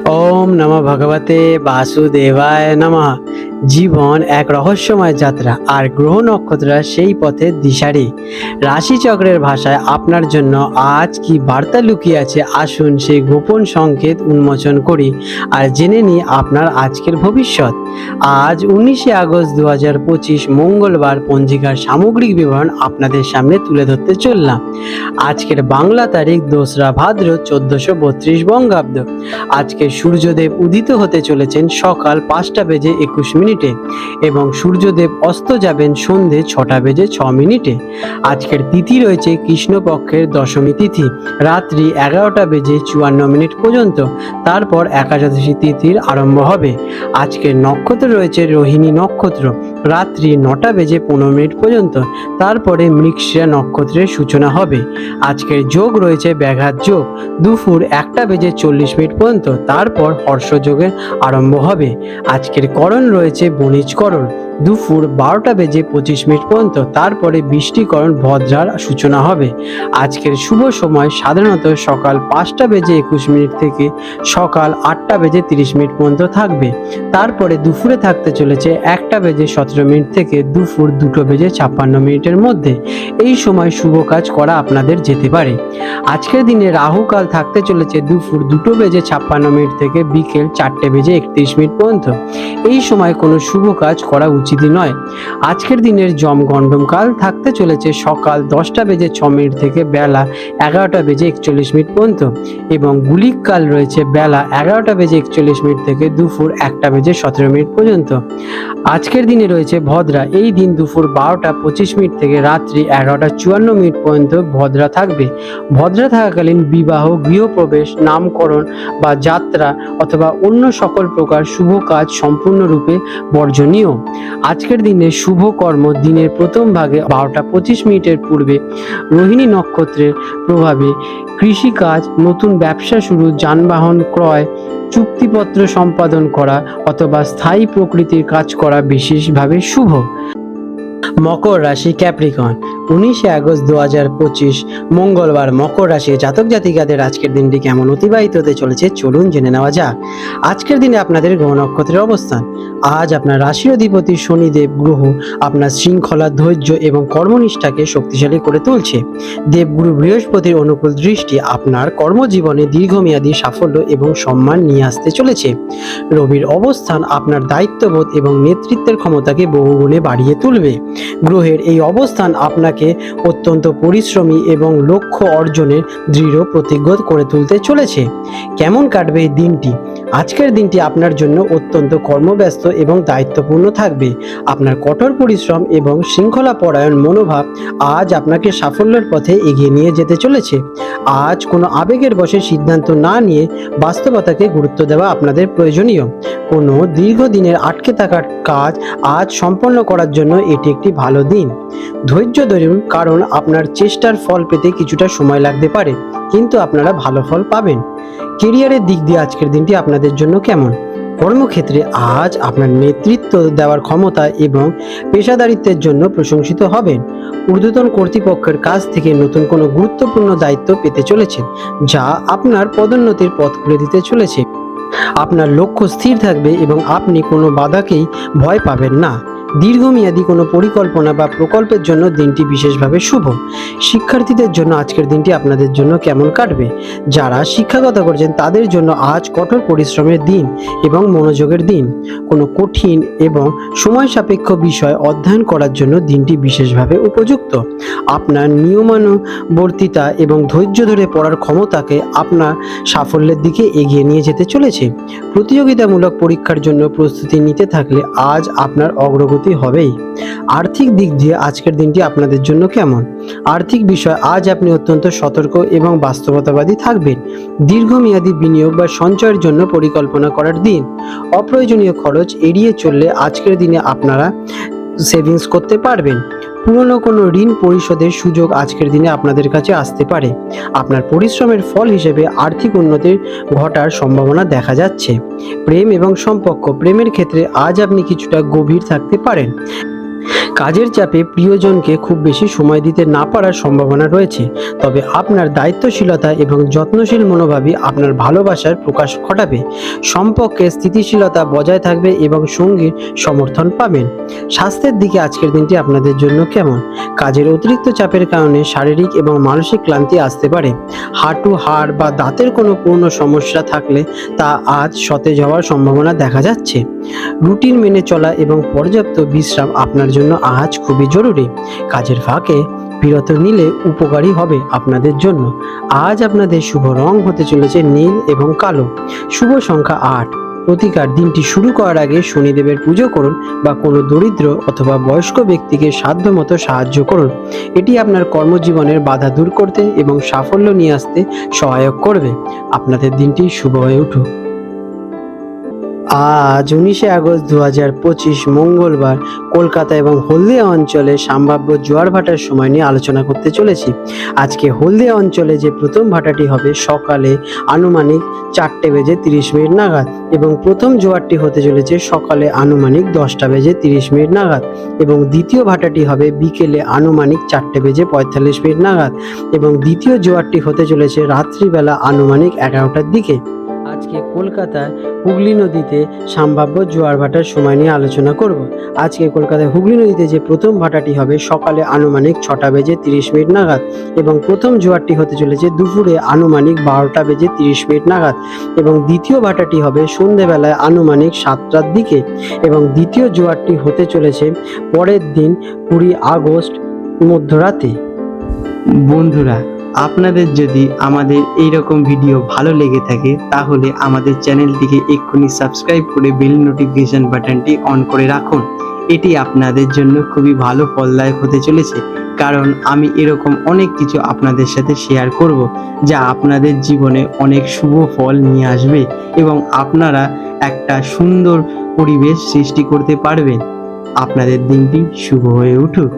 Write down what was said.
ওম নমঃ ভগবতে বাসুদেবায় নমঃ। জীবন এক রহস্যময় যাত্রা, আর গ্রহ নক্ষত্ররা সেই পথের দিশারি। রাশিচক্রের ভাষায় আপনার জন্য আজ কি বার্তা লুকিয়ে আছে, আসুন সেই গোপন সংকেত উন্মোচন করি আর জেনে নিই আপনার আজকের ভবিষ্যৎ। আজ 19শে আগস্ট 2025 মঙ্গলবার, পঞ্জিকার সামগ্রিক বিবরণ আপনাদের সামনে তুলে ধরতে চললাম। আজকের বাংলা তারিখ 2রা ভাদ্র 1432 বঙ্গাব্দ। আজকে সূর্যদেব উদিত হতে চলেছেন সকাল 5টা বেজে 21 মিনিটে এবং সূর্যদেব অস্ত যাবেন সন্ধে 6টা বেজে 6 মিনিটে। আজকের তিথি রয়েছে কৃষ্ণপক্ষের দশমী তিথি, রাত্রি 11টা বেজে 54 মিনিট পর্যন্ত। তারপর একাদশী তিথির আরম্ভ হবে। আজকের নক্ষত্র রয়েছে রোহিণী নক্ষত্র, রাত্রি 9টা বেজে 15 মিনিট পর্যন্ত। তারপরে মৃগশিরা নক্ষত্রের সূচনা হবে। আজকের যোগ রয়েছে ব্যাঘাত যোগ, দুপুর 1টা বেজে 40 মিনিট পর্যন্ত। তারপর হর্ষ যোগের আরম্ভ হবে। আজকের করণ রয়েছে বণিজকরণ, দুপুর 12টা বেজে 25 মিনিট পর্যন্ত। তারপরে বৃষ্টিকরণ ভদ্রার সূচনা হবে। আজকের শুভ সময় সাধারণত সকাল 5টা বেজে 21 মিনিট থেকে সকাল 8টা বেজে 30 মিনিট পর্যন্ত থাকবে। তারপরে দুপুরে থাকতে চলেছে 1টা বেজে 17 মিনিট থেকে দুপুর 2টো বেজে 56 মিনিটের মধ্যে। এই সময় শুভ কাজ করা আপনাদের যেতে পারে। আজকের দিনে রাহু কাল থাকতে চলেছে দুপুর 2টো বেজে 56 মিনিট থেকে বিকেল 4টে বেজে 31 মিনিট পর্যন্ত। এই সময় কোনো শুভ কাজ করা উচিতই নয়। আজকের দিনের যমগণ্ডম কাল থাকতে চলেছে সকাল 10টা বেজে 6 মিনিট থেকে বেলা 11টা বেজে 41 মিনিট পর্যন্ত এবং গুলিক কাল রয়েছে বেলা 11টা বেজে 41 মিনিট থেকে দুপুর 1টা বেজে 17 মিনিট পর্যন্ত। আজকের দিনে রয়েছে ভদ্রা। এই দিন দুপুর 12টা 25 মিনিট থেকে রাত্রি 11টা 54 মিনিট পর্যন্ত ভদ্রা থাকবে। ভদ্রা থাকাকালীন বিবাহ, গৃহপ্রবেশ, নামকরণ বা যাত্রা অথবা অন্য সকল প্রকার শুভ কাজ সম্পূর্ণরূপে বর্জনীয়। আজকের দিনে শুভ কর্ম দিনের প্রথম ভাগে 12টা 25 মিনিটের পূর্বে রোহিণী নক্ষত্রের প্রভাবে কৃষিকাজ, নতুন ব্যবসা শুরু, যানবাহন ক্রয়, চুক্তিপত্র সম্পাদন করা অথবা স্থায়ী প্রকৃতির কাজ করা বিশেষভাবে শুভ। মকর রাশি, ক্যাপ্রিকন। 19শে আগস্ট 2025 মঙ্গলবার মকর রাশি জাতক জাতিকাদের আজকের দিনটি কেমন অতিবাহিত হতে চলেছে চলুন জেনে নেওয়া যাক। আজকের দিনে আপনাদের গ্রহ নক্ষত্রের অবস্থান। আজ আপনার রাশির অধিপতি শনিদেব গ্রহ আপনার শৃঙ্খলা, ধৈর্য এবং কর্মনিষ্ঠাকে শক্তিশালী করে তুলছে। দেবগুরু বৃহস্পতির অনুকূল দৃষ্টি আপনার কর্মজীবনে দীর্ঘমেয়াদী সাফল্য এবং সম্মান নিয়ে আসতে চলেছে। রবির অবস্থান আপনার দায়িত্ববোধ এবং নেতৃত্বের ক্ষমতাকে বহুগুণে বাড়িয়ে তুলবে। গ্রহের এই অবস্থান আপনাকে অত্যন্ত পরিশ্রমী এবং লক্ষ্য অর্জনের দৃঢ় প্রতিজ্ঞ করে তুলতে চলেছে। কেমন কাটবে এই দিনটি? আজকের দিনটি আপনার জন্য অত্যন্ত কর্মব্যস্ত এবং দায়িত্বপূর্ণ থাকবে। আপনার কঠোর পরিশ্রম এবং শৃঙ্খলা পরায়ণ মনোভাব আজ আপনাকে সাফল্যের পথে এগিয়ে নিয়ে যেতে চলেছে। আজ কোনো আবেগের বশে সিদ্ধান্ত না নিয়ে বাস্তবতাকে গুরুত্ব দেওয়া আপনাদের প্রয়োজনীয়। কোনো দীর্ঘদিনের আটকে থাকার কাজ আজ সম্পন্ন করার জন্য এটি একটি ভালো দিন। ধৈর্য ধরুন, কারণ আপনার চেষ্টার ফল পেতে কিছুটা সময় লাগতে পারে, কিন্তু আপনারা ভালো ফল পাবেন। কেরিয়ারের দিক দিয়ে আজকের দিনটি আপনাদের জন্য কেমন? কর্মক্ষেত্রে আজ আপনার নেতৃত্ব দেওয়ার ক্ষমতা এবং পেশাদারিত্বের জন্য প্রশংসিত হবেন। ঊর্ধ্বতন কর্তৃপক্ষের কাছ থেকে নতুন কোনো গুরুত্বপূর্ণ দায়িত্ব পেতে চলেছেন, যা আপনার পদোন্নতির পথ খুলে দিতে চলেছে। আপনার লক্ষ্য স্থির থাকবে এবং আপনি কোনো বাধাকেই ভয় পাবেন না। দীর্ঘমেয়াদী কোনো পরিকল্পনা বা প্রকল্পের জন্য দিনটি বিশেষভাবে শুভ। শিক্ষার্থীদের জন্য আজকের দিনটি আপনাদের জন্য কেমন কাটবে? যারা শিক্ষাগত করছেন তাদের জন্য আজ কঠোর পরিশ্রমের দিন এবং মনোযোগের দিন। কোনো কঠিন এবং সময় সাপেক্ষ বিষয় অধ্যয়ন করার জন্য দিনটি বিশেষভাবে উপযুক্ত। আপনার নিয়মানুবর্তিতা এবং ধৈর্য ধরে পড়ার ক্ষমতাকে আপনার সাফল্যের দিকে এগিয়ে নিয়ে যেতে চলেছে। প্রতিযোগিতামূলক পরীক্ষার জন্য প্রস্তুতি নিতে থাকলে আজ আপনার অগ্রগতি হবেই। আর্থিক দিক দিয়ে আজকের দিনটি আপনাদের জন্য কেমন? আর্থিক বিষয় আজ আপনি অত্যন্ত সতর্ক এবং বাস্তবতাবাদী থাকবেন। দীর্ঘমেয়াদী বিনিয়োগ বা সঞ্চয়ের জন্য পরিকল্পনা করার দিন। অপ্রয়োজনীয় খরচ এড়িয়ে চললে আজকের দিনে আপনারা সেভিংস করতে পারবেন। পুরনো কোনো ঋণ পরিশোধের সুযোগ আজকের দিনে আপনাদের কাছে আসতে পারে। আপনার পরিশ্রমের ফল হিসেবে আর্থিক উন্নতি ঘটার সম্ভাবনা দেখা যাচ্ছে। প্রেম এবং সম্পর্ক, প্রেমের ক্ষেত্রে আজ আপনি কিছুটা গভীর থাকতে পারেন। কাজের চাপে প্রিয়জনকে খুব বেশি সময় দিতে না পারার সম্ভাবনা রয়েছে, তবে আপনার দায়িত্বশীলতা এবং যত্নশীল মনোভাবই আপনার ভালোবাসার প্রকাশ ঘটাবে। সম্পর্কে স্থিতিশীলতা বজায় থাকবে এবং সঙ্গীর সমর্থন পাবেন। স্বাস্থ্যের দিকে আজকের দিনটি আপনাদের জন্য কেমন? কাজের অতিরিক্ত চাপের কারণে শারীরিক এবং মানসিক ক্লান্তি আসতে পারে। হাঁটু, হাড় বা দাঁতের কোনো পূর্ণ সমস্যা থাকলে তা আজ সতেজ হওয়ার সম্ভাবনা দেখা যাচ্ছে। রুটিন মেনে চলা এবং পর্যাপ্ত বিশ্রাম আপনার জন্য আজ খুবই জরুরি। কাজের ফাঁকে বিরত নিলে উপকারী হবে আপনাদের জন্য। আজ আপনাদের শুভ রং হতে চলেছে নীল এবং কালো। শুভ সংখ্যা 8। প্রতিকার: দিনটি শুরু করার আগে শনিদেবের পুজো করুন বা কোনো দরিদ্র অথবা বয়স্ক ব্যক্তিকে সাধ্যমতো সাহায্য করুন। এটি আপনার কর্মজীবনের বাধা দূর করতে এবং সাফল্য নিয়ে আসতে সহায়ক করবে। আপনাদের দিনটি শুভ হয়ে উঠুক। আজ 19শে আগস্ট 2025 মঙ্গলবার কলকাতা এবং হলদিয়া অঞ্চলে সম্ভাব্য জোয়ার ভাটার সময় নিয়ে আলোচনা করতে চলেছি। আজকে হলদিয়া অঞ্চলে যে প্রথম ভাটাটি হবে সকালে আনুমানিক 4:30 নাগাদ এবং প্রথম জোয়ারটি হতে চলেছে সকালে আনুমানিক 10:30 নাগাদ এবং দ্বিতীয় ভাটাটি হবে বিকেলে আনুমানিক 4:45 নাগাদ এবং দ্বিতীয় জোয়ারটি হতে চলেছে রাত্রিবেলা আনুমানিক 11টার দিকে। আজকে কলকাতায় হুগলি নদীতে সম্ভাব্য জোয়ার ভাটার সময় নিয়ে আলোচনা করব। আজকে কলকাতায় হুগলি নদীতে যে প্রথম ভাটাটি হবে সকালে আনুমানিক 6:30 নাগাদ এবং প্রথম জোয়ারটি হতে চলেছে দুপুরে আনুমানিক 12:30 নাগাদ এবং দ্বিতীয় ভাটাটি হবে সন্ধেবেলায় আনুমানিক 7টার দিকে এবং দ্বিতীয় জোয়ারটি হতে চলেছে পরের দিন 20 আগস্ট মধ্যরাতে। বন্ধুরা, আপনাদের যদি আমাদের এই রকম ভিডিও ভালো লেগে থাকে তাহলে আমাদের চ্যানেলটিকে এক্ষুনি সাবস্ক্রাইব করে বেল নোটিফিকেশন বাটনটি অন করে রাখুন। এটি আপনাদের জন্য খুবই ভালো ফলদায়ক হতে চলেছে, কারণ আমি এরকম অনেক কিছু আপনাদের সাথে শেয়ার করব যা আপনাদের জীবনে অনেক শুভ ফল নিয়ে আসবে এবং আপনারা একটা সুন্দর পরিবেশ সৃষ্টি করতে পারবেন। আপনাদের দিনটি শুভ হয়ে উঠুক।